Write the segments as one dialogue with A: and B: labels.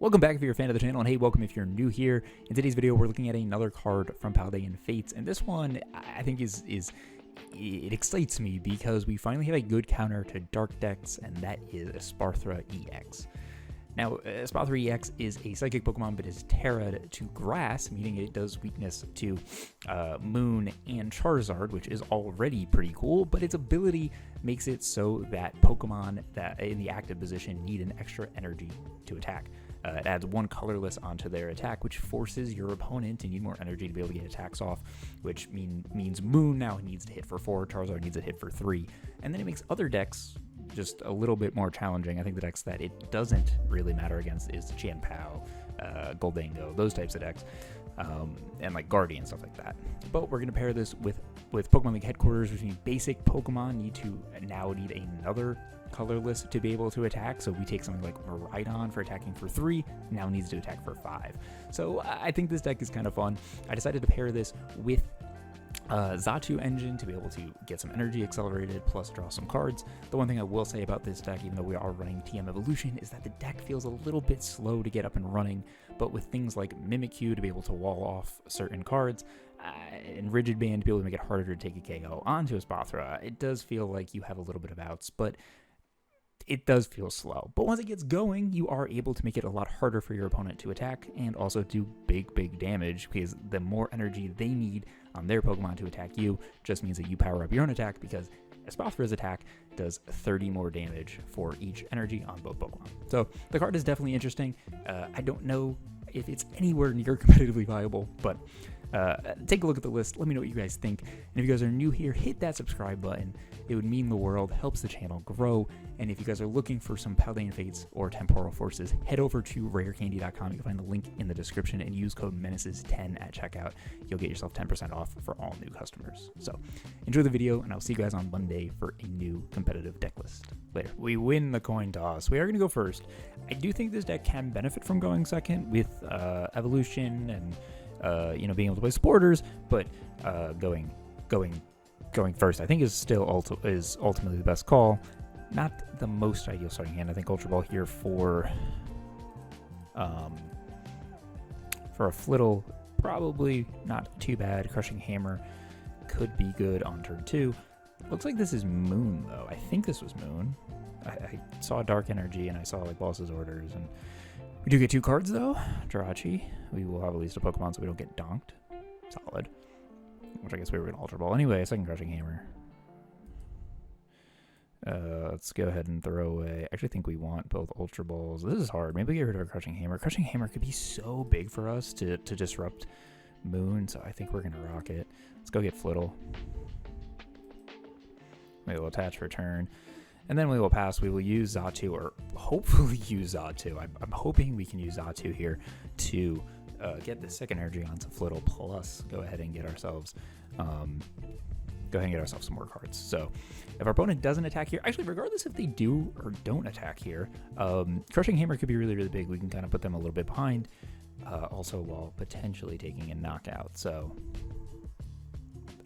A: Welcome back if you're a fan of the channel, and hey, welcome if you're new here. In today's video, we're looking at another card from Paldean Fates, and this one I think it excites me because we finally have a good counter to dark decks, and that is Espartha EX. Now, Espathra EX is a psychic Pokemon, but is terra'd to grass, meaning it does weakness to Moon and Charizard, which is already pretty cool, but its ability makes it so that Pokemon that in the active position need an extra energy to attack. It adds one colorless onto their attack, which forces your opponent to need more energy to be able to get attacks off, which means Moon now needs to hit for 4, Charizard needs to hit for 3, and then it makes other decks just a little bit more challenging. I think the decks that it doesn't really matter against is Chien-Pao, Goldango, those types of decks, and like Guardian, stuff like that. But we're going to pair this with Pokemon League headquarters, which means basic Pokemon need another colorless to be able to attack. So we take something like Miraidon for attacking for 3, now needs to attack for 5. So I think this deck is kind of fun. I decided to pair this with Xatu engine to be able to get some energy accelerated plus draw some cards. The one thing I will say about this deck, even though we are running TM Evolution, is that the deck feels a little bit slow to get up and running, but with things like Mimikyu to be able to wall off certain cards, and Rigid Band to be able to make it harder to take a KO onto Espathra, it does feel like you have a little bit of outs, but it does feel slow. But once it gets going, you are able to make it a lot harder for your opponent to attack and also do big damage, because the more energy they need on their Pokemon to attack you just means that you power up your own attack, because Espathra's attack does 30 more damage for each energy on both Pokemon. So the card is definitely interesting. I don't know if it's anywhere near competitively viable, but take a look at the list. Let me know what you guys think. And if you guys are new here, hit that subscribe button. It would mean the world, helps the channel grow. And if you guys are looking for some Paldean Fates or Temporal Forces, head over to rarecandy.com. You can find the link in the description and use code MENACES10 at checkout. You'll get yourself 10% off for all new customers. So enjoy the video, and I'll see you guys on Monday for a new competitive deck list. Later. We win the coin toss. We are going to go first. I do think this deck can benefit from going second with Evolution and being able to play supporters, but going first, I think is still ultimately the best call. Not the most ideal starting hand. I think Ultra Ball here for a Flittle, probably not too bad. Crushing Hammer could be good on turn 2. Looks like this is Moon though. I think this was Moon. I saw Dark Energy and I saw like Boss's Orders, and we do get 2 cards though. Jirachi. We will have at least a Pokemon so we don't get donked. Solid. Which I guess we were going to Ultra Ball. Anyway, second Crushing Hammer. Let's go ahead and throw away. I actually think we want both Ultra Balls. This is hard. Maybe get rid of our Crushing Hammer. Crushing Hammer could be so big for us to disrupt Moon, so I think we're going to rock it. Let's go get Flittle. We will attach return. And then we will pass. We will use Xatu, or hopefully use Xatu. I'm hoping we can use Xatu here to get the second energy onto Flittle, plus go ahead and get ourselves some more cards. So if our opponent doesn't attack here, actually regardless if they do or don't attack here, Crushing Hammer could be really big. We can kind of put them a little bit behind, also while potentially taking a knockout. So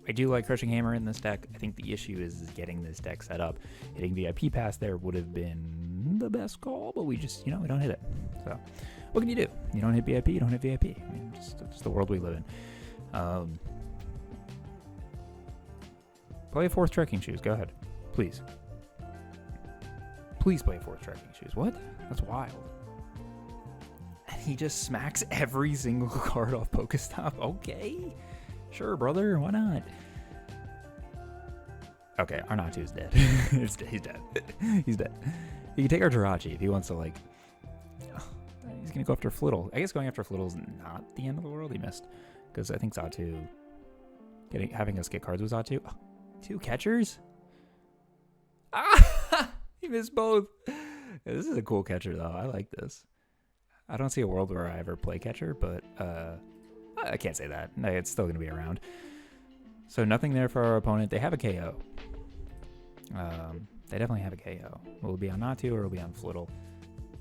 A: I do like Crushing Hammer in this deck. I think the issue is getting this deck set up. Hitting VIP Pass there would have been the best call, but we just, we don't hit it. So what can you do? You don't hit VIP, you don't hit VIP. I mean, just the world we live in. Play a 4th Trekking Shoes. Go ahead. Please. Please play a 4th Trekking Shoes. What? That's wild. And he just smacks every single card off Pokestop. Okay. Sure, brother. Why not? Okay, our Natu's dead. He's dead. He's dead. You can take our Jirachi if he wants to, like... he's going to go after Flittle. I guess going after Flittle is not the end of the world. He missed. Because I think Xatu... having us get cards with Xatu... 2 catchers? Ah! He missed both. Yeah, this is a cool catcher, though. I like this. I don't see a world where I ever play catcher, but I can't say that. No, it's still going to be around. So nothing there for our opponent. They have a KO. They definitely have a KO. Will it be on Natu or will it be on Flittle?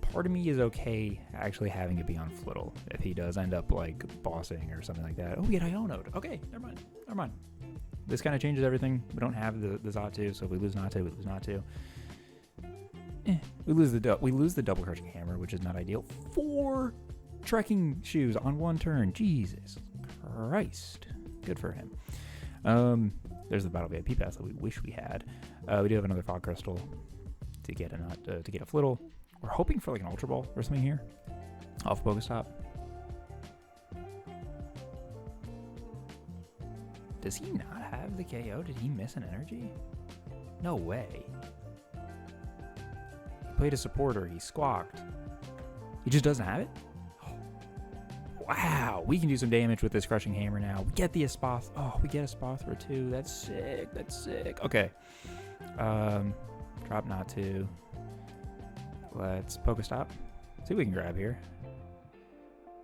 A: Part of me is okay actually having it be on Flittle if he does end up like bossing or something like that. Oh, we get Iono'd. Okay, never mind. This kind of changes everything. We don't have the Xatu, so if we lose Natu, we lose Natu. We lose the double Crushing Hammer, which is not ideal. 4 trekking shoes on 1 turn. Jesus Christ. Good for him. There's the Battle VIP Pass that we wish we had. We do have another Fog Crystal to get a Flittle. We're hoping for like an Ultra Ball or something here off Pokestop. Does he not have the KO? Did he miss an energy? No way. He played a supporter. He squawked. He just doesn't have it? Wow. We can do some damage with this Crushing Hammer now. We get the Espathra. Oh, we get Espathra too. That's sick. That's sick. Okay. Drop Natu. Let's Pokestop. See what we can grab here.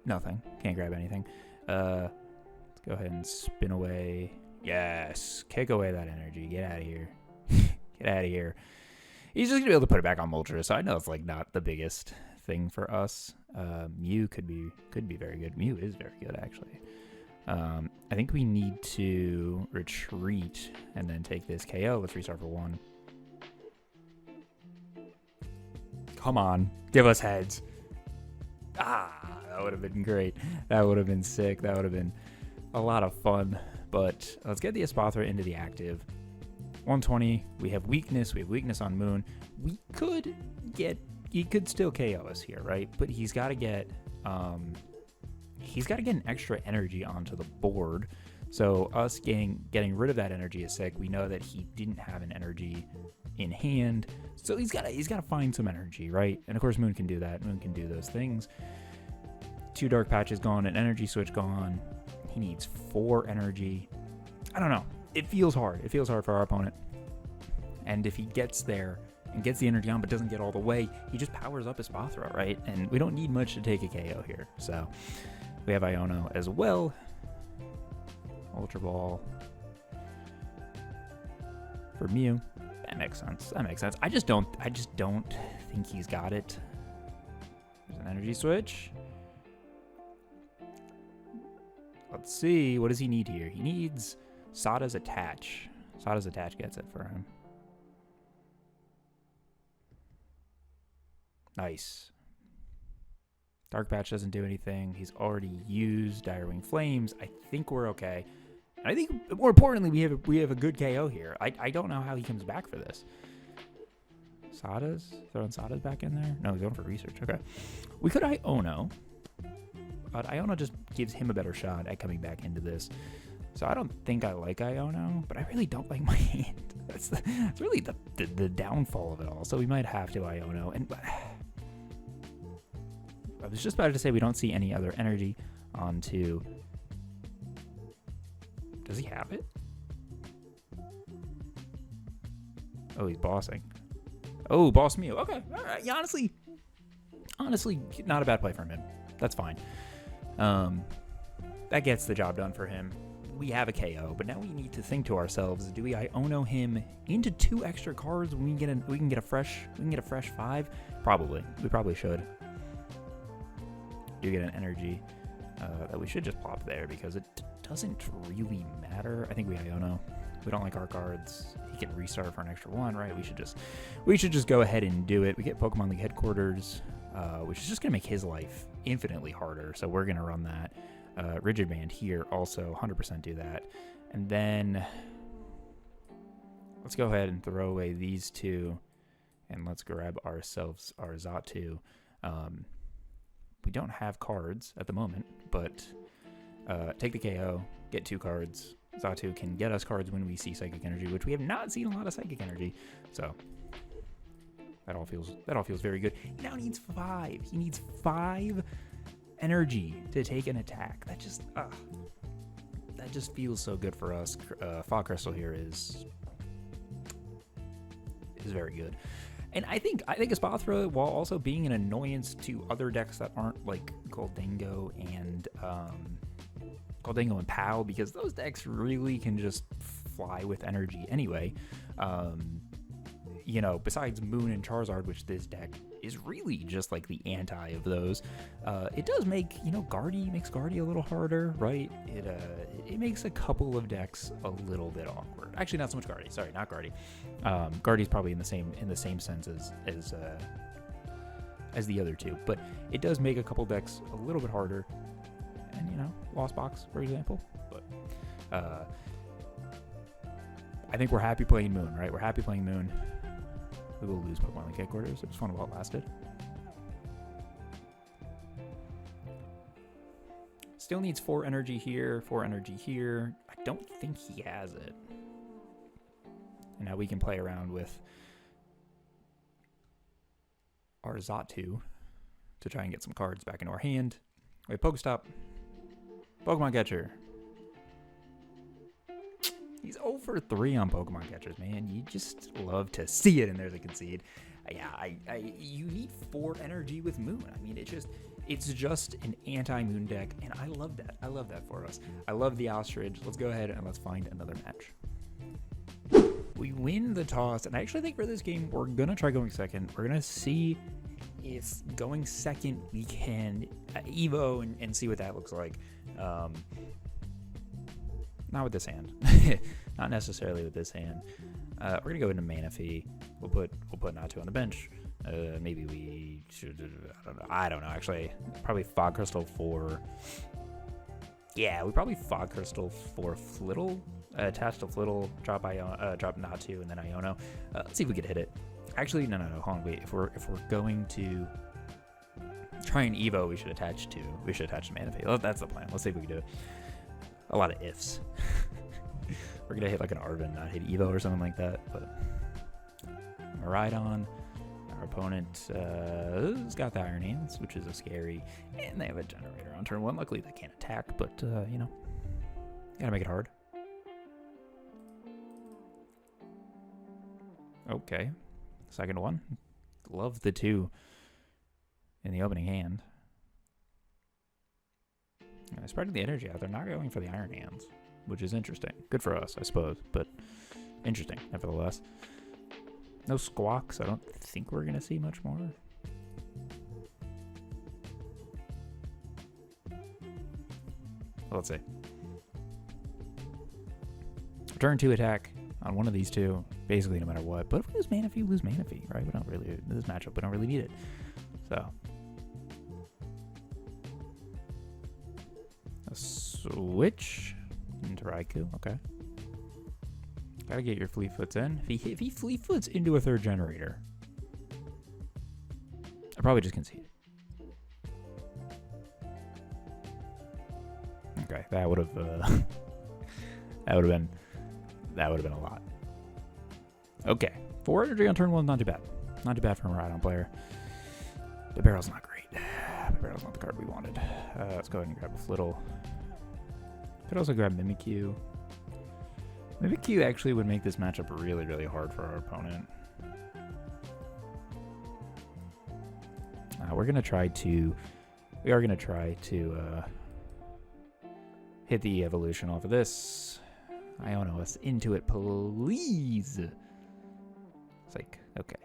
A: Nothing. Can't grab anything. Let's go ahead and spin away. Yes. Kick away that energy. Get out of here. Get out of here. He's just going to be able to put it back on Moltres, so I know it's like not the biggest thing for us. Mew could be very good. Mew is very good, actually. I think we need to retreat and then take this KO. Let's restart for 1. Come on. Give us heads. Ah, that would have been great. That would have been sick. That would have been a lot of fun. But let's get the Espathra into the active. 120. We have weakness. We have weakness on Moon. We could get... He could still KO us here, right? But he's got to get... he's got to get an extra energy onto the board. So us getting rid of that energy is sick. We know that he didn't have an energy in hand. So he's got to find some energy, right? And of course Moon can do that. Moon can do those things. 2 dark patches gone, an energy switch gone. He needs 4 energy. I don't know. It feels hard. It feels hard for our opponent. And if he gets there and gets the energy on but doesn't get all the way, he just powers up his Espathra, right? And we don't need much to take a KO here. So we have Iono as well. Ultra Ball for Mew. That makes sense. That makes sense. I just don't think he's got it. There's an energy switch. Let's see. What does he need here? He needs Sada's Attach. Sada's Attach gets it for him. Nice. Dark Patch doesn't do anything. He's already used Dire Wing Flames. I think we're okay. And I think more importantly, we have a good KO here. I don't know how he comes back for this. Sada's? Throwing Sada's back in there? No, he's going for research. Okay. We could Iono. But Iono just gives him a better shot at coming back into this. So I don't think I like Iono, but I really don't like my hand. That's really the downfall of it all. So we might have to Iono. And I was just about to say we don't see any other energy onto... Does he have it? Oh, he's bossing. Oh, boss Mew. Okay, all right. Yeah, honestly, not a bad play from him. That's fine. That gets the job done for him. We have a KO, but now we need to think to ourselves: do we Iono him into 2 extra cards when we can get a fresh 5? Probably. We probably should. Do get an energy that we should just plop there because it doesn't really matter. I think we Iono. We don't like our cards. He can restart for an extra 1, right? We should just go ahead and do it. We get Pokemon League headquarters, which is just gonna make his life infinitely harder. So we're gonna run that. Rigid Band here also 100% do that. And then let's go ahead and throw away these 2 and let's grab ourselves our Xatu. We don't have cards at the moment, but take the KO, get 2 cards. Xatu can get us cards when we see Psychic Energy, which we have not seen a lot of Psychic Energy. So that all feels very good. He now needs 5. He needs 5 energy to take an attack. That just feels so good for us. Fog Crystal here is very good. And I think Espathra, while also being an annoyance to other decks that aren't like Goldango and POW, because those decks really can just fly with energy anyway. You know, besides Moon and Charizard, which this deck is really just like the anti of those. It does make, you know, Guardy makes Guardy a little harder, right? It makes a couple of decks a little bit awkward. Actually, not so much Guardy. Sorry, not Guardy. Guardy's probably in the same sense as the other two, but it does make a couple decks a little bit harder. And, you know, Lost Box, for example. But I think we're happy playing Moon, right? We're happy playing Moon. We will lose Pokemon Link headquarters. I just wonder while it lasted. Still needs 4 energy here, 4 energy here. I don't think he has it. And now we can play around with our Xatu to try and get some cards back into our hand. Wait, Pokestop. Pokemon Catcher. He's 0 for 3 on Pokemon Catchers, man. You just love to see it, and there's a concede. Yeah, you need 4 energy with Moon. I mean, it's just an anti-Moon deck, and I love that. I love that for us. I love the Ostrich. Let's go ahead and let's find another match. We win the toss, and I actually think for this game, we're going to try going second. We're going to see if going second, we can Evo and see what that looks like. Not with this hand. Not necessarily with this hand. We're gonna go into Manaphy. We'll put Natu on the bench. Maybe we should. I don't know. Actually, probably Fog Crystal for. Yeah, we probably Fog Crystal for Flittle. Attach to Flittle. Drop Natu and then Iono. Let's see if we can hit it. Actually, no. Hold on. Wait. If we're going to try and Evo, we should attach to Manaphy. Oh, that's the plan. Let's see if we can do it. A lot of ifs. We're gonna hit like an Arven, not hit Evo or something like that. But Miraidon, our opponent has got the Iron Hands, which is a scary, and they have a generator on turn 1. Luckily, they can't attack, but you know, gotta make it hard. Okay, second one. Love the 2 in the opening hand. They're spreading the energy out. They're not going for the Iron Hands, which is interesting. Good for us, I suppose, but interesting, nevertheless. No Squawks. I don't think we're going to see much more. Let's see. Turn 2 attack on one of these 2, basically no matter what. But if we lose Manaphy, we lose Manaphy, right? We don't really, this matchup, we don't really need it. So. Switch into Raikou, okay. Gotta get your Fleetfoots in. If he Fleetfoots into a 3rd generator, I probably just concede. Okay, that would have that would have been a lot. Okay, 4 energy on turn 1, not too bad. Not too bad for a Miraidon player. Bibarel's not great. Bibarel's not the card we wanted. Let's go ahead and grab a Flittle. Could also grab Mimikyu. Mimikyu actually would make this matchup really, really hard for our opponent. We are gonna try to hit the evolution off of this. Iono into it, please. It's like, okay,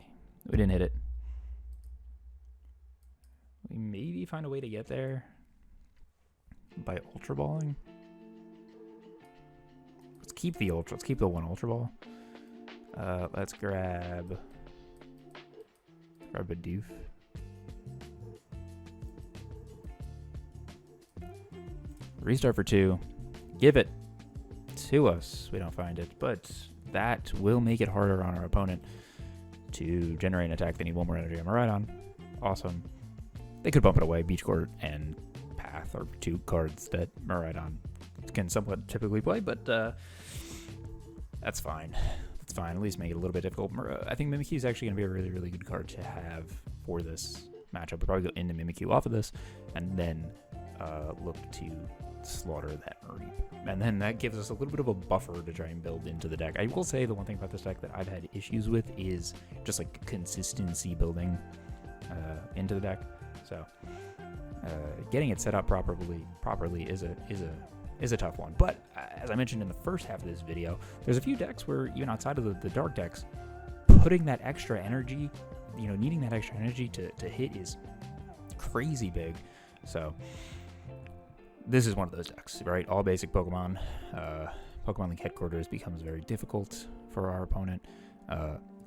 A: we didn't hit it. We maybe find a way to get there by Ultra Balling. Let's keep the Ultra. Let's keep the 1 Ultra Ball. Let's grab Bidoof. Restart for 2. Give it to us. We don't find it, but that will make it harder on our opponent to generate an attack. They need 1 more energy on Miraidon. Awesome. They could bump it away. Beach Court and Path are 2 cards that Miraidon can somewhat typically play, but that's fine. That's fine. At least make it a little bit difficult. I think Mimikyu is actually going to be a really, really good card to have for this matchup. We'll probably go into Mimikyu off of this, and then look to slaughter that Reap. And then that gives us a little bit of a buffer to try and build into the deck. I will say the one thing about this deck that I've had issues with is just like consistency building into the deck. So getting it set up properly is a tough one. But as I mentioned in the first half of this video, there's a few decks where even outside of the dark decks, putting that extra energy you know, needing that extra energy to hit is crazy big. So this is one of those decks, right? All basic Pokemon. Pokemon League headquarters becomes very difficult for our opponent.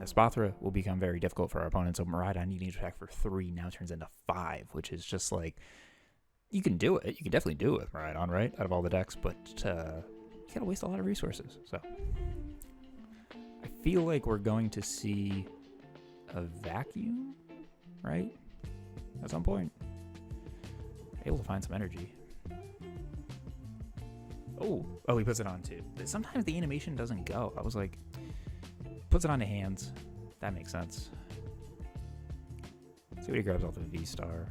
A: Espathra will become very difficult for our opponent. So Miraidon needing to attack for 3 now turns into 5, which is just like, you can do it. You can definitely do it with Miraidon, right? Out of all the decks, but you gotta waste a lot of resources. So I feel like we're going to see a vacuum, right? At some point. Able to find some energy. Oh, he puts it on too. Sometimes the animation doesn't go. I was like, puts it on the hands. That makes sense. See what he grabs off the V-Star.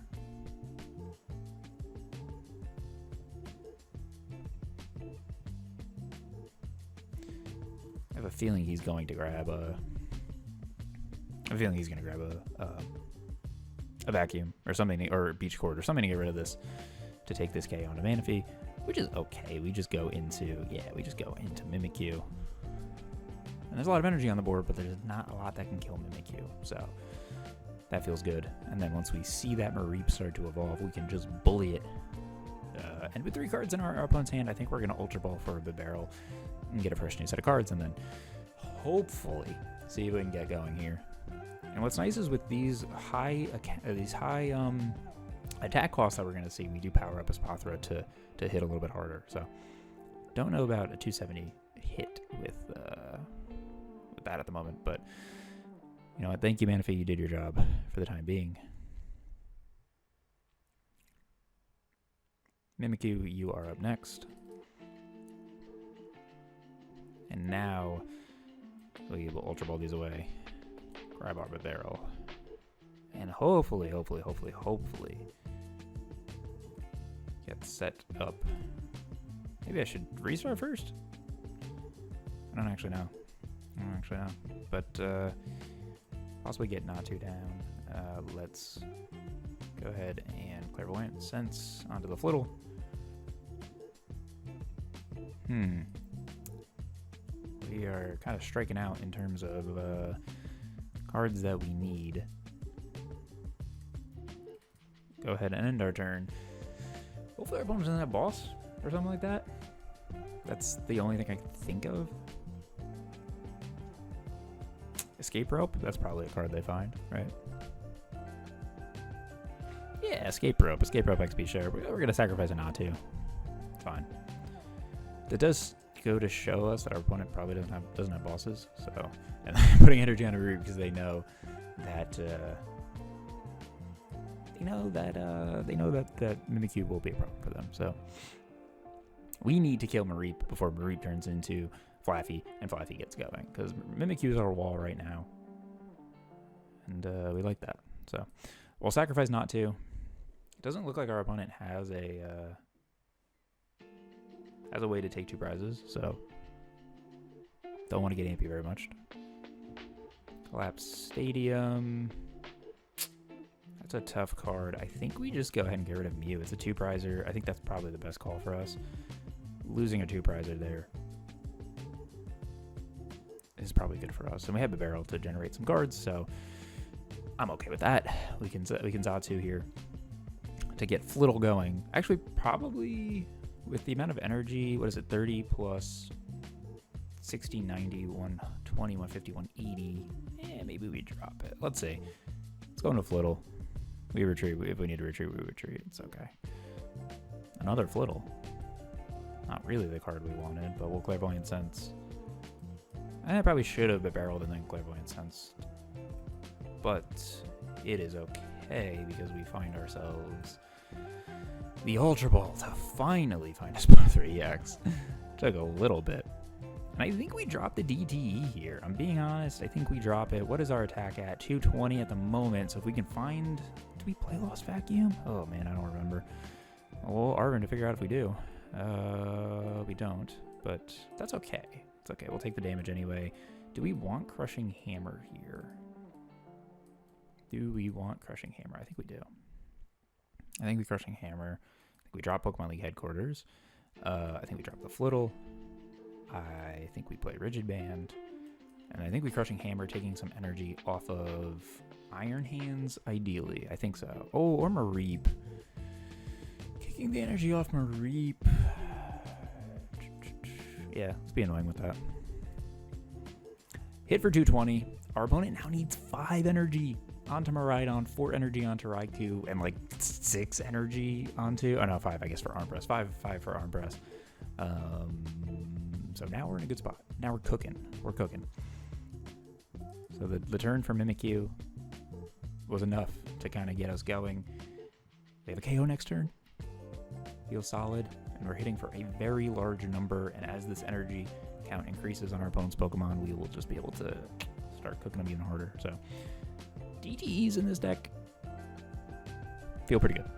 A: I have a feeling he's going to grab a vacuum or something, or a beach cord or something to get rid of this, to take this K onto Manaphy, which is okay. We just go into Mimikyu. And there's a lot of energy on the board, but there's not a lot that can kill Mimikyu. So that feels good. And then once we see that Mareep start to evolve, we can just bully it. And with 3 cards in our opponent's hand, I think we're going to Ultra Ball for a Bibarel and get a fresh new set of cards, and then hopefully see if we can get going here. And what's nice is with these high attack costs that we're going to see, we do power up Espathra to hit a little bit harder. So don't know about a 270 hit with that at the moment, but you know what? Thank you, Manaphy. You did your job for the time being. Mimikyu, you are up next. And now we will Ultra Ball these away. Grab our Bibarel. And hopefully get set up. Maybe I should restart first? I don't actually know. But possibly get Natu down. Let's go ahead and Clairvoyant Sense onto the Flittle. We are kind of striking out in terms of cards that we need. Go ahead and end our turn. Hopefully our opponent doesn't have boss or something like that. That's the only thing I can think of. Escape Rope? That's probably a card they find, right? Yeah, Escape Rope. Escape Rope XP share. We're going to sacrifice a Natu. It's fine. That does go to show us that our opponent probably doesn't have bosses. So, and putting energy on a root because they know that that Mimikyu will be a problem for them. So we need to kill Mareep before Mareep turns into Flaffy and Flaffy gets going, because Mimikyu is our wall right now, and we like that. So we'll sacrifice Natu. It doesn't look like our opponent has a way to take 2 prizes, so don't want to get ampy very much. Collapse Stadium. That's a tough card. I think we just go ahead and get rid of Mew. It's a 2-prizer. I think that's probably the best call for us. Losing a 2-prizer there is probably good for us. And we have the barrel to generate some cards, so I'm okay with that. We can Xatu here to get Flittle going. Actually, probably with the amount of energy, what is it, 30 plus 60, 90, 120, 150, 180. Maybe we drop it. Let's see. Let's go into Flittle. We retreat. If we need to retreat, we retreat. It's okay. Another Flittle. Not really the card we wanted, but we'll Clairvoyant Sense. I probably should have Bibareled and then Clairvoyant Sense. But it is okay because we find ourselves the Ultra Ball to finally find a Espathra EX. Took a little bit. And I think we dropped the DTE here. I'm being honest. I think we drop it. What is our attack at? 220 at the moment. So if we can find... Do we play Lost Vacuum? Oh, man, I don't remember. Well, Arven to figure out if we do. We don't. But that's okay. It's okay. We'll take the damage anyway. Do we want Crushing Hammer here? Do we want Crushing Hammer? I think we do. I think we Crushing Hammer. I think we drop Pokemon League headquarters. I think we drop the Flittle. I think we play Rigid Band. And I think we Crushing Hammer, taking some energy off of Iron Hands, ideally. I think so. Oh, or Mareep. Kicking the energy off Mareep. Yeah, let's be annoying with that. Hit for 220. Our opponent now needs 5 energy onto Miraidon, 4 energy onto Raikou, and like 6 energy onto... Oh no, 5 I guess for Arm Press. 5 for Arm Press. So now we're in a good spot. Now we're cooking. We're cooking. So the turn for Mimikyu was enough to kind of get us going. We have a KO next turn. Feels solid. And we're hitting for a very large number. And as this energy count increases on our opponent's Pokemon, we will just be able to start cooking them even harder. So DTEs in this deck feel pretty good.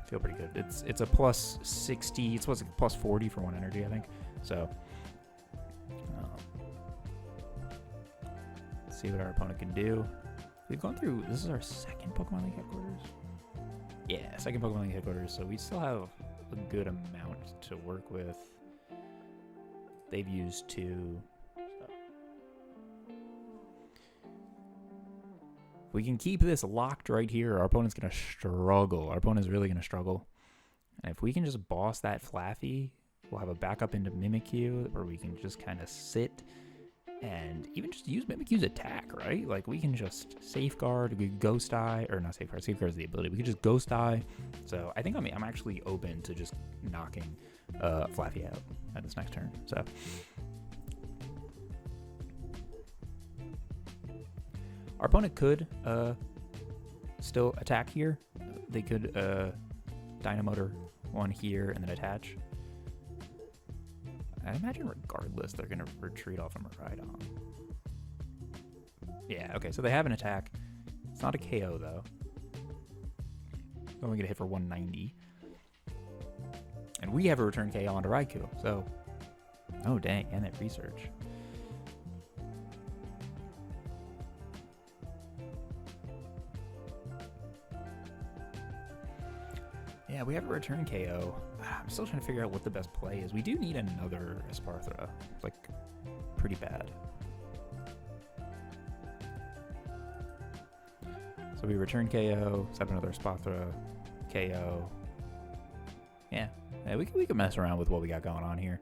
A: Feel pretty good. It's a plus 60. It's like plus 40 for 1 energy, I think. So let's see what our opponent can do. We've gone through. This is our second Pokemon League headquarters. Yeah, second Pokemon League headquarters. So we still have a good amount to work with. They've used 2. If we can keep this locked right here, our opponent's going to struggle. Our opponent's really going to struggle. And if we can just boss that Flaffy, we'll have a backup into Mimikyu where we can just kind of sit and even just use Mimikyu's attack, right? Like we can just safeguard, we Ghost Eye, or not safeguard, safeguard is the ability. We can just Ghost Eye. So I think I'm actually open to just knocking Flaffy out at this next turn. So our opponent could still attack here. They could Dynamotor 1 here and then attach. I imagine regardless they're going to retreat off of Miraidon. Yeah, okay, so they have an attack. It's not a KO, though. It's only going to hit for 190. And we have a return KO onto Raikou, so... Oh, dang, and that research. Yeah, we have a return KO. I'm still trying to figure out what the best play is. We do need another Espartha. It's like pretty bad. So we return KO, set another Espathra, KO. Yeah, we can mess around with what we got going on here.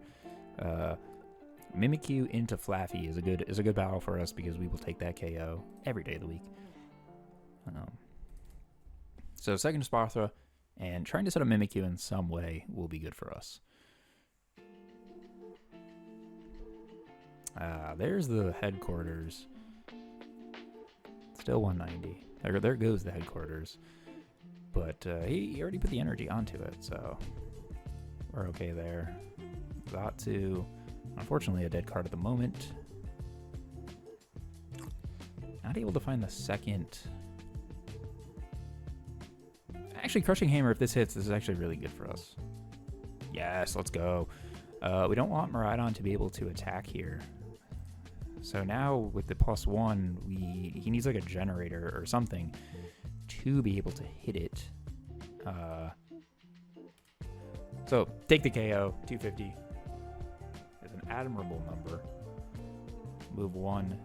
A: Mimikyu into Flaffy is a good battle for us because we will take that KO every day of the week. So second Espathra. And trying to set up Mimikyu in some way will be good for us. There's the headquarters. Still 190. There goes the headquarters. But he already put the energy onto it, so we're okay there. Xatu, unfortunately a dead card at the moment. Not able to find the second... Actually, Crushing Hammer, if this hits, this is actually really good for us. Yes, let's go. We don't want Miraidon to be able to attack here. So now with the +1, he needs like a generator or something to be able to hit it. So take the KO, 250. It's an admirable number. Move 1.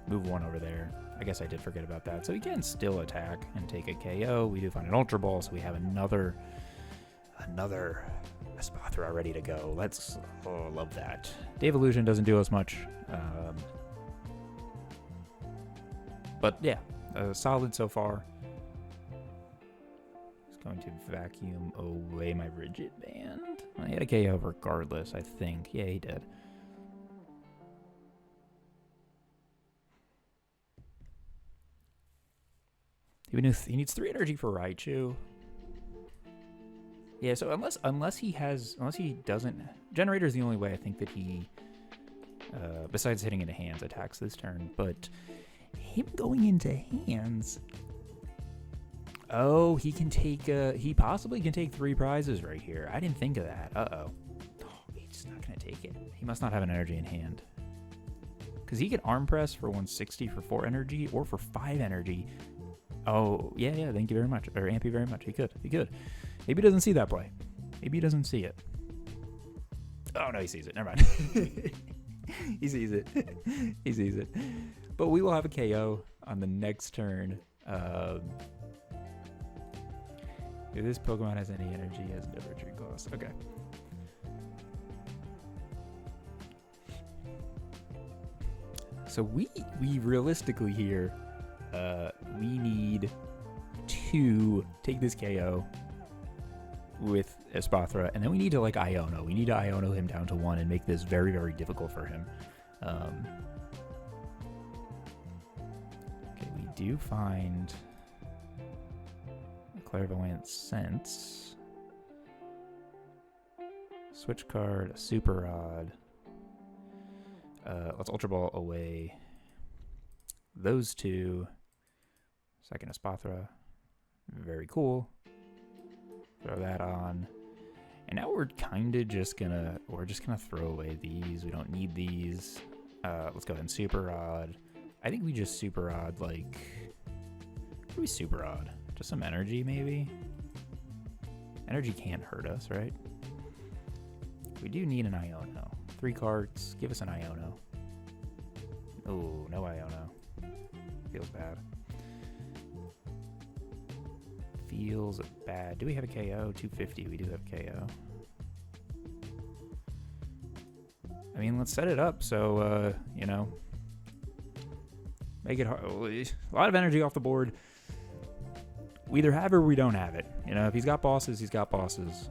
A: Move 1 over there. I guess I did forget about that. So he can still attack and take a KO. We do find an Ultra Ball, so we have another Espathra ready to go. Love that. Devolution doesn't do us much. But yeah, solid so far. Just going to vacuum away my Rigid Band. Well, he had a KO regardless, I think. Yeah, he did. He needs 3 energy for Raichu. Yeah, so unless he doesn't, Generator is the only way I think that he, besides hitting into hands, attacks this turn. But him going into hands, oh, he can take, he possibly can take 3 prizes right here. I didn't think of that. Oh, he's not gonna take it. He must not have an energy in hand. Because he could arm press for 160 for 4 energy or for 5 energy. Oh, yeah, thank you very much. Or Ampy very much. He could. Maybe he doesn't see that play. Maybe he doesn't see it. Oh, no, he sees it. Never mind. He sees it. He sees it. But we will have a KO on the next turn. If this Pokemon has any energy, it has no retreat cost. Okay. So we realistically here, we need to take this KO with Espathra, and then we need to like Iono. We need to Iono him down to 1 and make this very, very difficult for him. Okay, we do find Clairvoyant Sense. Switch card, a Super Rod. Let's Ultra Ball away those two. Second Espathra. Very cool. Throw that on. And now we're kind of just gonna, throw away these. We don't need these. Let's go ahead and Super Rod. I think we just Super Rod, like, what do we Super Rod? Just some energy, maybe? Energy can't hurt us, right? We do need an Iono. 3 cards. Give us an Iono. Oh, no Iono. Feels bad. Feels bad. Do we have a KO? 250. We do have KO. I mean, let's set it up so, you know, make it hard. A lot of energy off the board. We either have it or we don't have it. You know, if he's got bosses, he's got bosses.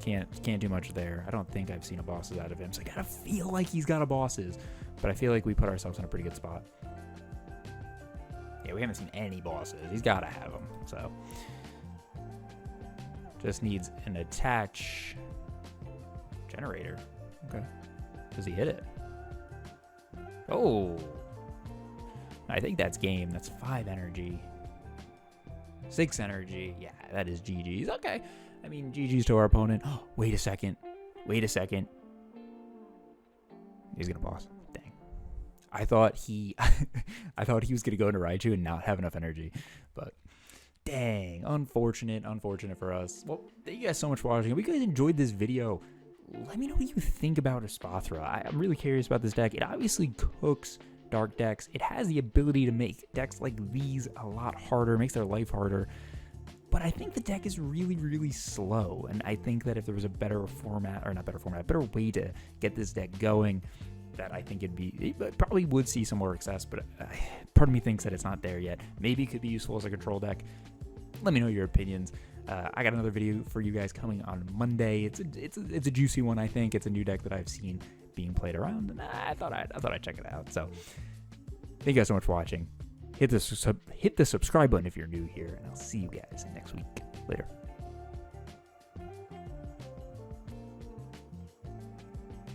A: Can't do much there. I don't think I've seen a bosses out of him, so I gotta feel like he's got a bosses. But I feel like we put ourselves in a pretty good spot. Yeah, we haven't seen any bosses. He's gotta have them, so. Just needs an attach generator. Okay. Does he hit it? Oh. I think that's game. That's 5 energy. 6 energy. Yeah, that is GG's. Okay. I mean, GG's to our opponent. Oh, wait a second. Wait a second. He's gonna boss. Dang. I thought he was gonna go into Raichu and not have enough energy. But dang. Unfortunate for us. Well, thank you guys so much for watching. If you guys enjoyed this video, let me know what you think about Espathra. I'm really curious about this deck. It obviously cooks dark decks. It has the ability to make decks like these a lot harder, makes their life harder. But I think the deck is really, really slow. And I think that if there was a better format, or not better format, a better way to get this deck going, that I think it probably would see some more success. But part of me thinks that it's not there yet. Maybe it could be useful as a control deck. Let me know your opinions. I got another video for you guys coming on Monday. It's a juicy one, I think. It's a new deck that I've seen being played around, and I thought I'd check it out. So thank you guys so much for watching. Hit the subscribe button if you're new here, and I'll see you guys next week. Later.